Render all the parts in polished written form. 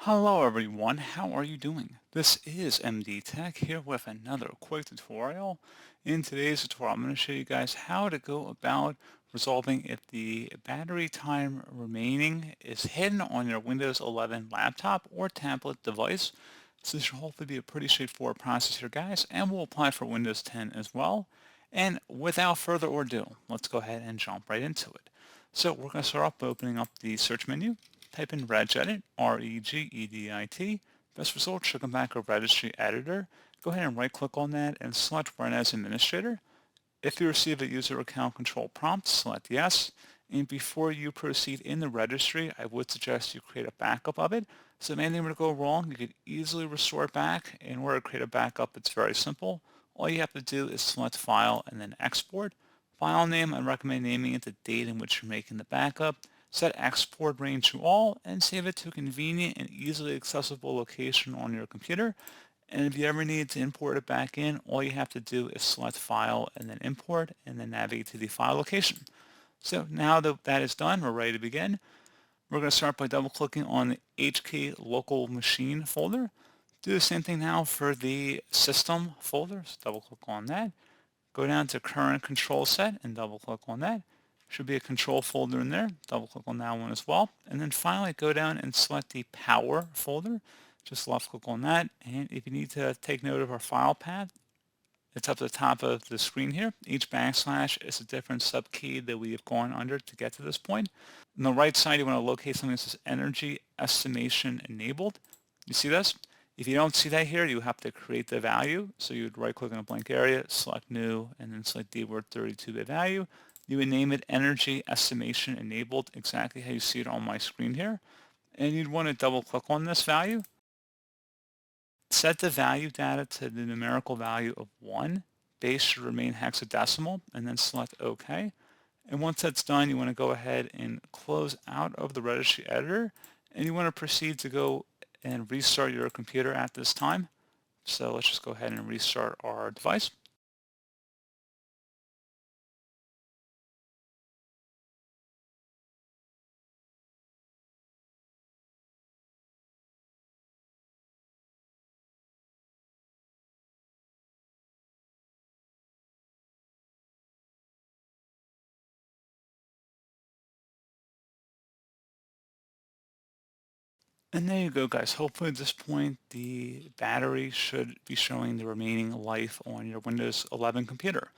Hello everyone, how are you doing? This is MD Tech here with another quick tutorial. In today's tutorial, I'm going to show you guys how to go about resolving if the battery time remaining is hidden on your Windows 11 laptop or tablet device. So this should hopefully be a pretty straightforward process here, guys, and will apply for Windows 10 as well. And without further ado, let's go ahead and jump right into it. So we're going to start off by opening up the search menu. Type in Regedit, R-E-G-E-D-I-T. Best result should come back with Registry Editor. Go ahead and right-click on that and select Run as Administrator. If you receive a user account control prompt, select Yes. And before you proceed in the registry, I would suggest you create a backup of it. So if anything were to go wrong, you could easily restore it back. In order to create a backup, it's very simple. All you have to do is select File and then Export. File name, I recommend naming it the date in which you're making the backup. Set export range to all and save it to a convenient and easily accessible location on your computer. And if you ever need to import it back in, all you have to do is select File and then Import and then navigate to the file location. So now that that is done, we're ready to begin. We're going to start by double-clicking on the HK local machine folder. Do the same thing now for the system folder. So double-click on that. Go down to current control set and double-click on that. Should be a control folder in there. Double-click on that one as well. And then finally go down and select the power folder. Just left-click on that. And if you need to take note of our file path, it's up at the top of the screen here. Each backslash is a different subkey that we have gone under to get to this point. On the right side, you want to locate something that says Energy Estimation Enabled. You see this? If you don't see that here, you have to create the value. So you would right-click on a blank area, select New, and then select the word 32-bit value. You would name it Energy Estimation Enabled, exactly how you see it on my screen here. And you'd want to double-click on this value. Set the value data to the numerical value of 1. Base should remain hexadecimal, and then select OK. And once that's done, you want to go ahead and close out of the registry editor, and you want to proceed to go and restart your computer at this time. So let's just go ahead and restart our device. And there you go, guys. Hopefully at this point, the battery should be showing the remaining life on your Windows 11 computer.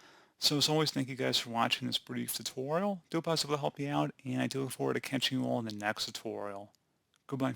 So as always, thank you guys for watching this brief tutorial. Do hope I was able to help you out, and I do look forward to catching you all in the next tutorial. Goodbye.